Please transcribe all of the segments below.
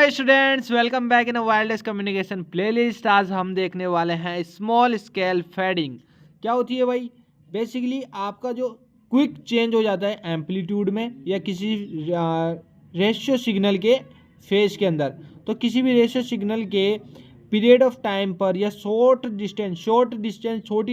Hi students, welcome back in wireless communication playlist. आज हम देखने वाले हैं स्मॉल स्केल फेडिंग। क्या होती है भाई? बेसिकली आपका जो क्विक चेंज हो जाता है एम्पलीट्यूड में या किसी रेशियो सिग्नल के फेज के अंदर। तो किसी भी रेशियो सिग्नल के पीरियड ऑफ टाइम पर या छोटी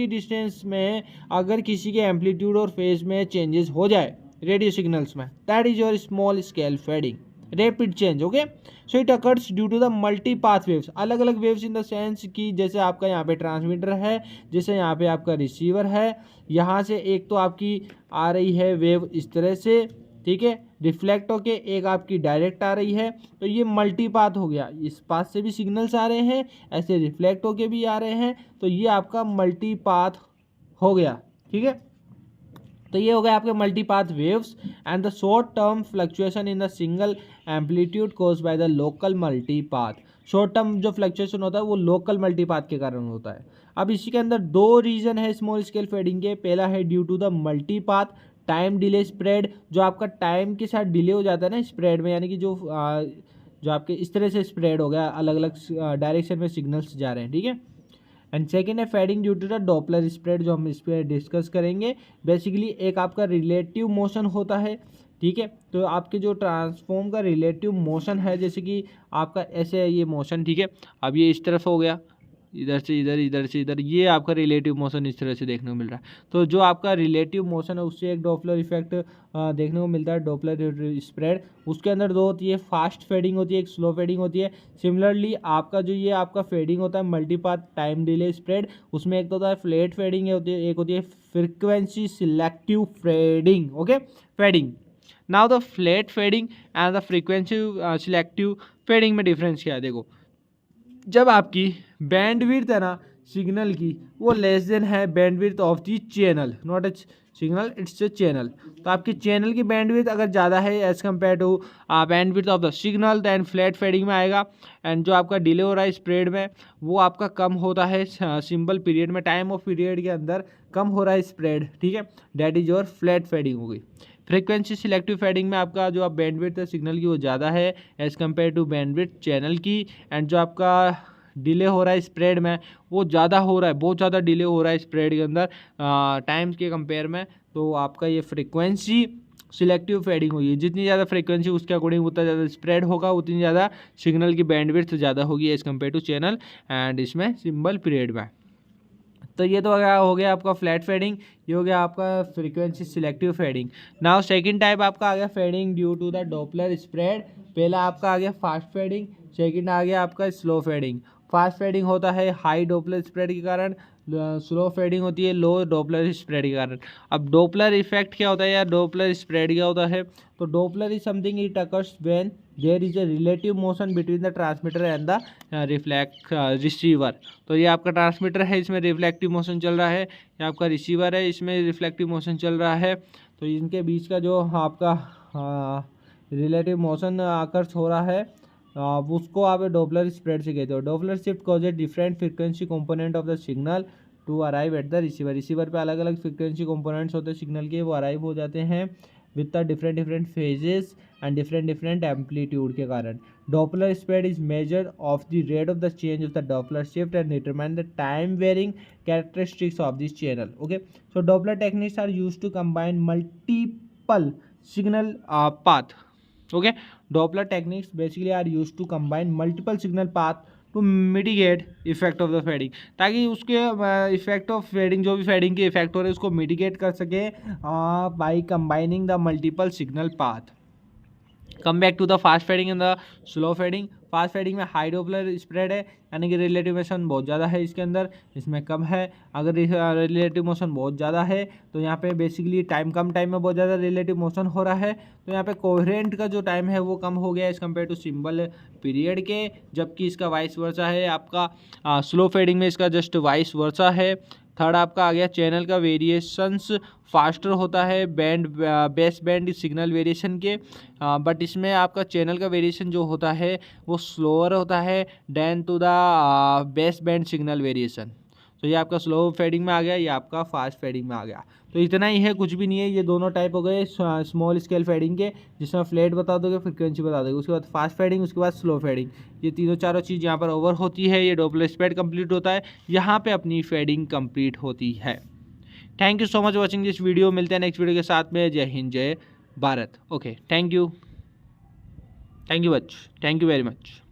डिस्टेंस में अगर किसी के एम्पलीट्यूड और फेज में चेंजेस हो जाए रेडियो सिग्नल्स में, that is your small scale fading, rapid change. Okay, so it occurs due to the multi path waves, अलग अलग वेव्स इन द सेंस कि जैसे आपका यहाँ पे ट्रांसमीटर है, जैसे यहाँ पे आपका रिसीवर है, यहाँ से एक तो आपकी आ रही है वेव इस तरह से, ठीक है, रिफ्लेक्ट होके एक आपकी डायरेक्ट आ रही है। तो ये मल्टी पाथ हो गया, इस पाथ से भी सिग्नल्स आ रहे हैं, ऐसे रिफ्लेक्ट होके भी आ रहे हैं, तो ये आपका मल्टी पाथ हो गया। ठीक है, तो ये हो गया आपके multi path waves and the short term fluctuation in the single amplitude cause by the local multi path. Short term जो फ्लक्चुएशन होता है वो लोकल मल्टी पाथ के कारण होता है। अब इसी के अंदर दो रीजन है स्मॉल स्केल फेडिंग के। पहला है due to the multi path time delay spread, जो आपका टाइम के साथ डिले हो जाता है ना स्प्रेड में, यानी कि जो आपके इस तरह से स्प्रेड हो गया, अलग अलग डायरेक्शन में सिग्नल्स जा रहे हैं। ठीक है, एंड सेकेंड है fading due to the Doppler spread, जो हम इस पर डिस्कस करेंगे। बेसिकली एक आपका रिलेटिव मोशन होता है। ठीक है, तो आपके जो ट्रांसफॉर्म का रिलेटिव मोशन है, जैसे कि आपका ऐसे है ये मोशन, ठीक है, अब ये इस तरफ हो गया, इधर से इधर, इधर से इधर, ये आपका रिलेटिव मोशन इस तरह से देखने को मिल रहा है। तो जो आपका रिलेटिव मोशन है उससे एक डॉपलर इफेक्ट देखने को मिलता है, डॉपलर स्प्रेड। उसके अंदर दो होती है, फास्ट फेडिंग होती है, एक स्लो फेडिंग होती है। सिमिलरली आपका जो ये आपका फेडिंग होता है मल्टीपाथ टाइम डिले स्प्रेड, उसमें एक तो होता है फ्लैट फेडिंग होती है, एक होती है frequency selective fading. Okay, fading. Now the flat fading and the frequency selective fading में डिफरेंस क्या है? देखो, जब आपकी बैंडविड्थ है ना सिग्नल की, वो लेस देन है bandwidth of the channel, not a signal, it's a channel. तो आपकी चैनल की बैंडविड्थ अगर ज़्यादा है as compare to bandwidth of the signal, then flat fading में आएगा। एंड जो आपका डिले हो रहा है स्प्रेड में, वो आपका कम होता है सिंपल पीरियड में, टाइम ऑफ पीरियड के अंदर कम हो रहा है स्प्रेड। ठीक है, that is your flat fading हो गई। फ्रीक्वेंसी सिलेक्टिव फेडिंग में आपका जो आप बैंडविड्थ है सिग्नल की वो ज़्यादा है as compare to bandwidth channel की। एंड जो आपका डिले हो रहा है स्प्रेड में, वो ज़्यादा हो रहा है, बहुत ज़्यादा डिले हो रहा है स्प्रेड के अंदर टाइम्स के कंपेयर में। तो आपका ये फ्रीक्वेंसी सिलेक्टिव फेडिंग हुई है। जितनी ज़्यादा फ्रीक्वेंसी उसके अकॉर्डिंग उतना ज़्यादा स्प्रेड होगा, उतनी ज़्यादा सिग्नल की बैंडविड्थ ज़्यादा होगी as compare to channel and इसमें सिंपल पीरियड में। तो ये तो हो गया आपका फ्लैट फेडिंग, ये हो गया आपका frequency selective fading. Now second type आपका आ गया fading due to the Doppler spread. पहला आपका आ गया फास्ट फेडिंग, सेकंड आ गया आपका स्लो फेडिंग। फास्ट फेडिंग होता है हाई डॉपलर स्प्रेड के कारण, स्लो फेडिंग होती है लो डॉपलर स्प्रेड के कारण। अब डॉपलर इफेक्ट क्या होता है या डॉपलर स्प्रेड क्या होता है? तो Doppler is something it occurs when there is a relative motion between the transmitter and the receiver. तो ये आपका ट्रांसमीटर है, इसमें रिफ्लेक्टिव मोशन चल रहा है, ये आपका रिसीवर है, इसमें रिफ्लेक्टिव मोशन चल रहा है। तो इनके बीच का जो आपका रिलेटिव मोशन अकर्स हो रहा है, उसको आप डॉपलर स्प्रेड से कहते हो। Doppler shift causes different frequency component of the signal to arrive at the receiver. Receiver पे अलग अलग फ्रीक्वेंसी कंपोनेंट्स होते हैं सिग्नल के, वो अराइव हो जाते हैं with the different phases and different amplitude के कारण। Doppler spread is measured of the rate of the change of the Doppler shift and determine the time varying characteristics of this channel. Okay, so Doppler techniques are used to combine multiple signal path. Okay, Doppler techniques basically are used to combine multiple signal path to mitigate effect of the fading, ताकि उसके effect of fading, जो भी fading के effect हो रहे हैं उसको mitigate कर सके by combining the multiple signal path. Come back to the fast fading and the slow fading. Fast fading में हाई डॉपलर स्प्रेड है, यानी कि रिलेटिव मोशन बहुत ज़्यादा है इसके अंदर, इसमें कम है। अगर रिलेटिव मोशन बहुत ज़्यादा है तो यहाँ पे बेसिकली कम टाइम में बहुत ज़्यादा रिलेटिव मोशन हो रहा है, तो यहाँ पे कोहेरेंट का जो टाइम है वो कम हो गया as compare to symbol period के, जबकि इसका वाइस वर्सा है आपका स्लो फेडिंग में इसका जस्ट वाइस वर्सा है। थर्ड आपका आ गया चैनल का वेरिएशंस फास्टर होता है बेस बैंड सिग्नल वेरिएशन के, बट इसमें आपका चैनल का वेरिएशन जो होता है वो स्लोअर होता है than to the base band signal variation. तो ये आपका स्लो फेडिंग में आ गया, ये आपका फास्ट फेडिंग में आ गया। तो इतना ही है, कुछ भी नहीं है। ये दोनों टाइप हो गए स्मॉल स्केल फेडिंग के, जिसमें फ्लैट बता दोगे, फ्रीक्वेंसी बता दोगे, उसके बाद फास्ट फेडिंग, उसके बाद स्लो फेडिंग। ये तीनों चारों चीज़ यहाँ पर ओवर होती है, ये डोपलर स्प्रेड कंप्लीट होता है, यहाँ पे अपनी फेडिंग कंप्लीट होती है। Thank you so much watching this video. मिलते हैं नेक्स्ट वीडियो के साथ में। जय हिंद, जय Bharat. Okay, thank you, thank you very much.